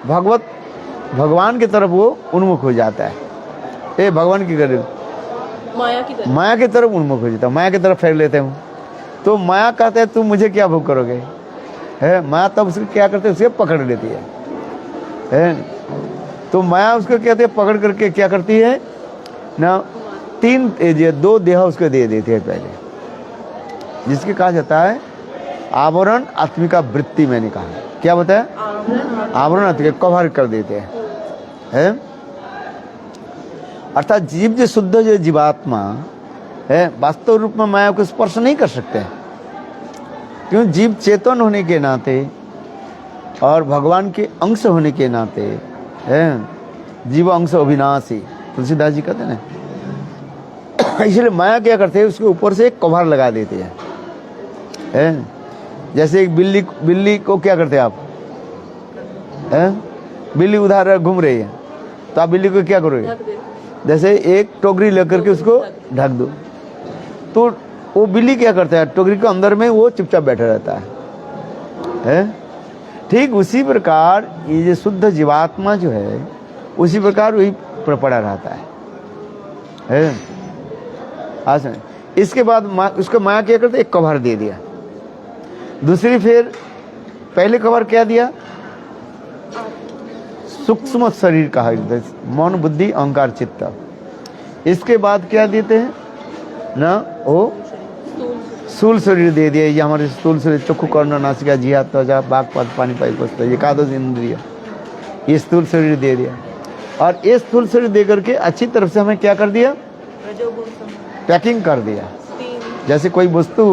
भगवान की तरफ वो उन्मुख हो जाता है। ये भगवान की करीब माया की तरफ उन्मुख हो जाता है, माया की तरफ फेर लेते हूँ। तो माया कहते हैं तुम मुझे क्या भोग करोगे, है माया तब उसको क्या करते हैं, उसे पकड़ लेती है। तो माया उसको कहते हैं पकड़ करके क्या करती है ना, 2 देह उसको दे देती है पहले, जिसके कहा जाता है आवरण आत्मिका वृत्ति। मैंने कहा क्या बताया, आवरण आत्मिका कवर कर देते हैं। अर्थात जीव जो शुद्ध जो जीवात्मा है वास्तव रूप में माया को स्पर्श नहीं कर सकते, क्यों, जीव चेतन होने के नाते और भगवान के अंश होने के नाते है, जीव अंश अविनाशी, तुलसीदास जी कहते हैं ना। इसलिए माया क्या करते हैं, उसके ऊपर से एक कवर लगा देते हैं। जैसे एक बिल्ली को क्या करते हैं आप, बिल्ली उधर घूम रही है तो आप बिल्ली को क्या करोगे, जैसे एक टोकरी लेकर के उसको ढक दो, तो वो बिल्ली क्या करता है, टोकरी के अंदर में वो चुपचाप बैठा रहता है। ठीक उसी प्रकार ये जो शुद्ध जीवात्मा जो है उसी प्रकार वही पड़ा रहता है। आसन इसके बाद उसको माया क्या करते, एक कवर दे दिया, दूसरी फिर पहले कवर क्या दिया, सूक्ष्म शरीर कहा, मन बुद्धि अहंकार चित्त। इसके बाद क्या देते हैं ना, वो स्थूल शरीर दे दिया। ये हमारे स्थूल शरीर चक्षु कर्ण नासिका जिह्वा त्वचा वाक् पाद पानी पाई पस्त, ये एकादश इंद्रिय, ये स्थूल शरीर दे दिया। और ये स्थूल शरीर दे करके अच्छी तरफ से हमें क्या कर दिया, पैकिंग कर दिया। जैसे कोई वस्तु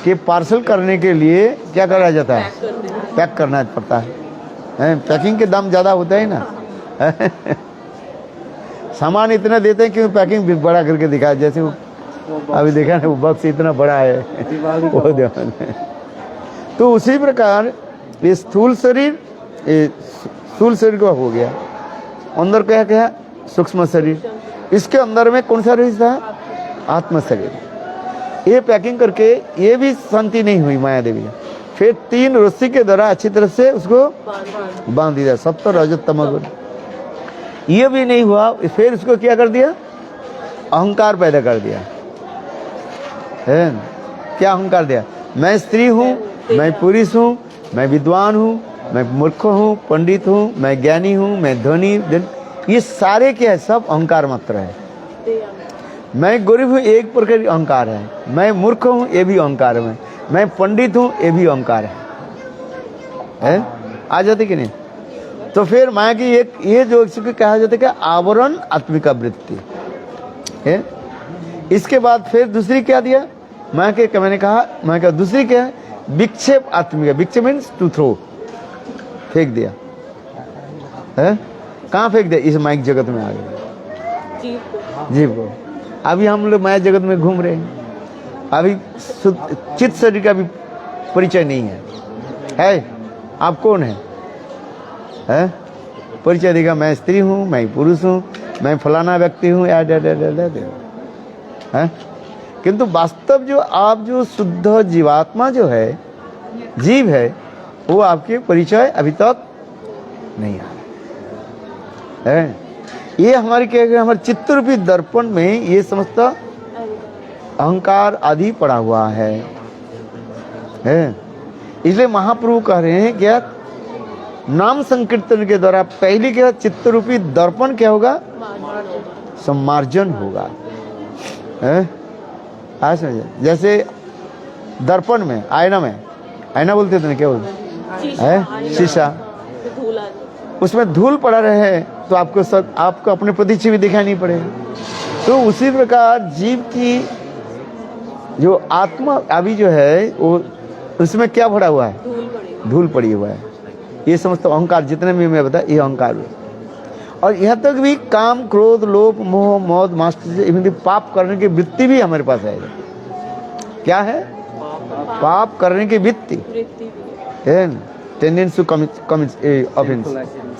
के पार्सल करने के लिए क्या करा जाता है, पैक करना पड़ता है। पैकिंग के दाम ज्यादा होता है ना। सामान इतना देते हैं कि पैकिंग भी बड़ा करके दिखाया, जैसे वो अभी देखा ना वो बक्स इतना बड़ा है वो ध्यान है। तो उसी प्रकार ये स्थूल शरीर का हो गया, अंदर क्या क्या सूक्ष्म शरीर, इसके अंदर में कौन सा रहता है, आत्म शरीर। ये पैकिंग करके ये भी शांति नहीं हुई माया देवी, फिर 3 रस्सी के द्वारा अच्छी तरह से उसको बांध दिया, सत्व रजत तम गुण। ये भी नहीं हुआ, फिर उसको क्या कर दिया, अहंकार पैदा कर दिया है। क्या अहंकार दिया, मैं स्त्री हूँ, मैं पुरुष हूँ, मैं विद्वान हूँ, मैं मूर्ख हूँ, पंडित हूँ, मैं ज्ञानी हूँ, मैं धनी, ये सारे क्या है, सब अहंकार मात्र है। मैं गरीब हूँ, एक प्रकार की अहंकार है। मैं मूर्ख हूँ, ये भी अहंकार है। मैं पंडित हूँ, ये भी अहंकार है। आ जाते कि नहीं। तो फिर माया की एक ये जो कहा जाता है कि आवरण आत्मिका वृत्ति है। इसके बाद फिर दूसरी क्या दिया माया के, मैंने कहा माया का दूसरी क्या है, विक्षेप आत्मिका। विक्षेप मीन्स टू थ्रो, फेंक दिया है। कहाँ फेंक दिया, इस माइक जगत में आ गया, जीव को। अभी हम लोग माया जगत में घूम रहे हैं, अभी चित्त शरीर का भी परिचय नहीं है। आप कौन है, परिचय देगा, मैं स्त्री हूँ, मैं पुरुष हूँ, मैं फलाना व्यक्ति हूँ, किंतु वास्तव जो आप जो शुद्ध जीवात्मा जो है, जीव है, वो आपके परिचय अभी तक नहीं आ है। ये हमारी क्या है, हमारे चित्त रूपी दर्पण में ये समस्त अहंकार आदि पड़ा हुआ है। इसलिए महाप्रभु कह रहे हैं क्या, नाम संकीर्तन के द्वारा पहली क्या, चित्त रूपी दर्पण क्या होगा, सम्मार्जन होगा। आज समझे, जैसे दर्पण में, आईना बोलते थे ना, क्या बोलते हैं, शीशा, उसमें धूल पड़ा रहे तो आपको अपने प्रति भी दिखाई नहीं पड़ेगा। तो उसी प्रकार जीव की जो आत्मा अभी जो है वो उसमें क्या भरा हुआ है, धूल पड़ी हुआ है। ये समस्त अहंकार जितने भी मैं बताया, ये अहंकार है। और यहाँ तक भी काम क्रोध लोभ मोह मौत मास्टर पाप करने की वृत्ति भी हमारे पास है। क्या है, पाप करने की वृत्ति, tendency to commit offence,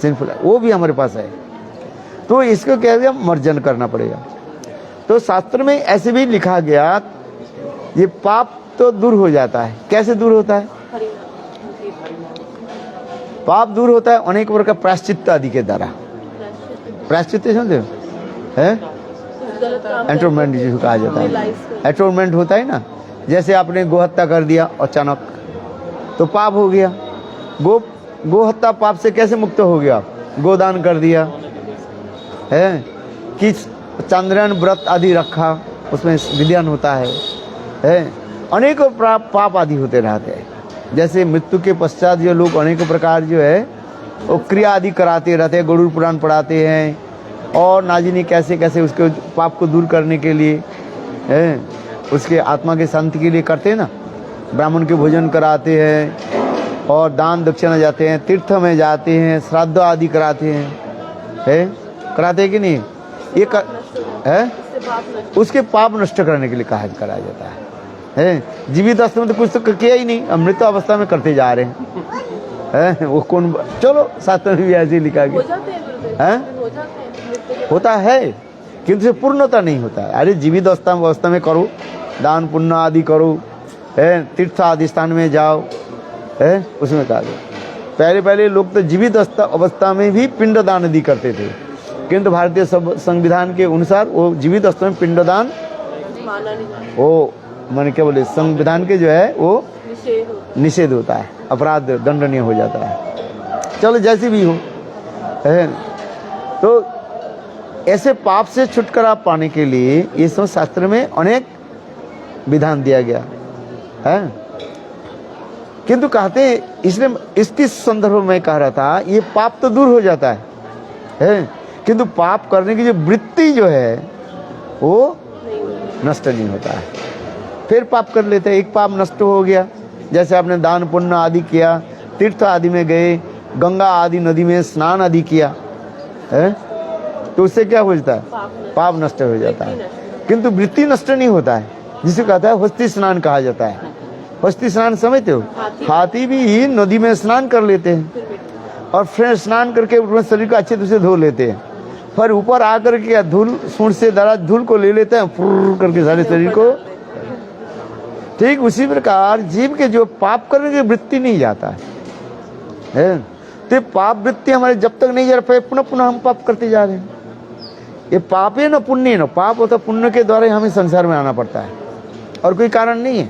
sinful, वो भी हमारे पास है। तो इसको क्या है, मर्जन करना पड़ेगा। तो शास्त्र में ऐसे भी लिखा गया, ये पाप तो दूर हो जाता है। कैसे दूर होता है, पाप दूर होता है अनेक प्रकार प्रायश्चित्त आदि के द्वारा। प्रायश्चित्त समझे है, एटोनमेंट जिसको कहा जाता है, एटोनमेंट होता है ना। जैसे आपने गोहत्या कर दिया अचानक तो पाप हो गया। गोहत्या पाप से कैसे मुक्त हो गया? गोदान कर दिया है कि चंद्रयान व्रत आदि रखा, उसमें विधान होता है। अनेकों पाप आदि होते रहते हैं। जैसे मृत्यु के पश्चात जो लोग अनेकों प्रकार जो है वो क्रिया आदि कराते रहते हैं, गरुड़ पुराण पढ़ाते हैं और ना जाने कैसे कैसे उसके पाप को दूर करने के लिए है, उसके आत्मा के शांति के लिए करते हैं ना। ब्राह्मण के भोजन कराते हैं और दान दक्षिणा जाते हैं, तीर्थ में जाते हैं, श्राद्ध आदि कराते हैं, कराते हैं कि नहीं? ये है उसके पाप नष्ट करने के लिए कहा करा जाता है। जीवित अवस्था में तो कुछ तो किया ही नहीं, अमृत अवस्था में करते जा रहे हैं। वो कौन, चलो शास्त्र में भी ऐसे लिखा गया है, होता है किंतु से पूर्णता नहीं होता है। अरे जीवित अवस्था में करो, दान पुण्य आदि करो, तीर्थ आदि स्थान में जाओ, उसमें कहा गया। पहले लोग तो जीवित अवस्था में भी पिंडदान आदि करते थे, किंतु भारतीय संविधान के अनुसार वो जीवित अवस्था में पिंडदान वो माने क्या बोले, संविधान के जो है वो निषेध होता है, अपराध दंडनीय हो जाता है। चलो जैसी भी हो, तो ऐसे पाप से छुटकारा पाने के लिए ये सब शास्त्र में अनेक विधान दिया गया है। किंतु कहते हैं इसलिए इसके संदर्भ में कह रहा था ये पाप तो दूर हो जाता है, किंतु पाप करने की जो वृत्ति जो है वो नष्ट नहीं होता है। फिर पाप कर लेते हैं। एक पाप नष्ट हो गया, जैसे आपने दान पुण्य आदि किया, तीर्थ आदि में गए, गंगा आदि नदी में स्नान आदि किया है, तो उससे क्या हो जाता है? पाप नष्ट हो जाता है। किंतु वृत्ति नष्ट नहीं होता है, जिसे कहता है हस्ती स्नान कहा जाता है। हस्ती स्नान समझते हो? हाथी भी नदी में स्नान कर लेते हैं और फिर स्नान करके अपने शरीर को अच्छे से धो लेते हैं, फिर ऊपर आकर के धूल सूंड से दराज धूल को ले लेते हैं फुर करके सारे शरीर को। ठीक उसी प्रकार जीव के जो पाप करने की वृत्ति नहीं जाता है, तो पाप वृत्ति हमारे जब तक नहीं जा रहा पुनः पुनः हम पाप करते जा रहे हैं। ये पाप है ना पुण्य है ना, पाप होता पुण्य के द्वारा हमें संसार में आना पड़ता है और कोई कारण नहीं है।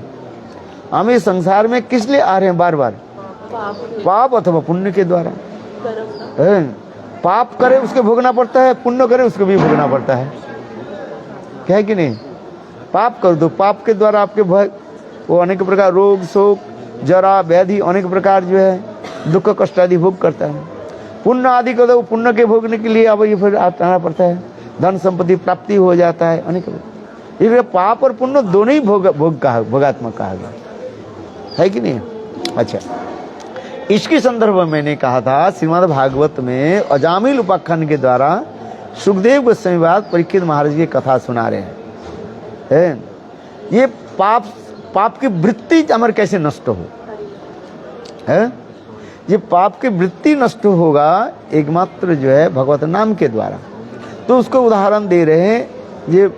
हमें संसार में किस लिए आ रहे हैं बार बार? पाप अथवा पुण्य के द्वारा। पाप करे उसके भोगना पड़ता है, पुण्य करे उसको भी भोगना पड़ता है, क्या है कि नहीं? पाप कर दो, पाप के द्वारा आपके वो अनेक प्रकार रोग शोक जरा व्याधि अनेक प्रकार जो है दुख कष्ट आदि भोग करता है। पुण्य आदि कर दो, पुण्य के भोगने के लिए अब ये फिर आना पड़ता है, धन संपत्ति प्राप्ति हो जाता है अनेक। इसलिए पाप और पुण्य दोनों ही भोगात्मक कहा गया है कि नहीं? अच्छा, इसके संदर्भ में मैंने कहा था श्रीमद् भागवत में अजामिल उपाख्यान के द्वारा सुखदेव गोस्वामी परीक्षित महाराज की कथा सुना रहे हैं। ये पाप की वृत्ति हमारे कैसे नष्ट हो है? ये पाप की वृत्ति नष्ट होगा एकमात्र जो है भगवत नाम के द्वारा। तो उसको उदाहरण दे रहे हैं, ये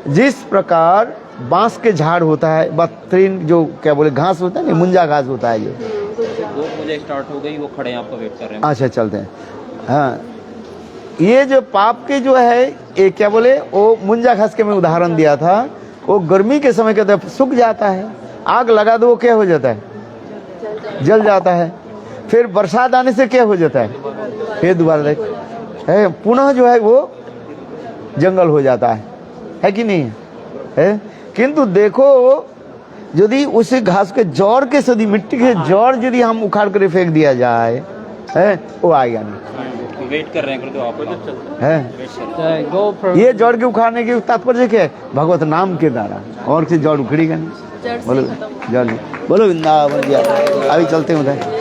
जिस प्रकार बांस के झाड़ होता है, बत्रीन जो क्या बोले घास होता है ना, मुंजा घास होता है, वो मुझे स्टार्ट हो गई, वो खड़े हैं आपका वेट कर रहे हैं। अच्छा चलते हैं। हाँ, ये जो पाप के जो है ये क्या बोले, वो मुंजा घास के मैं उदाहरण दिया था। वो गर्मी के समय के सूख जाता है, आग लगा दो वो क्या हो जाता है? जल जाता है। फिर बरसात आने से क्या हो जाता है? फिर दोबारा पुनः जो है वो जंगल हो जाता है कि नहीं है? किंतु देखो यदि उस घास के जड़ के सदी मिट्टी के जड़ यदि हम उखाड़ कर फेंक दिया जाए है, वो आएगा नहीं। वेट कर रहे हैं तो आप है। ये जड़ के उखाड़ने के तात्पर्य क्या है? भगवत नाम के द्वारा, और से जड़ उखड़ेगा नहीं। बोलो जड़, बोलो वृंदावन, अभी चलते हैं उधर।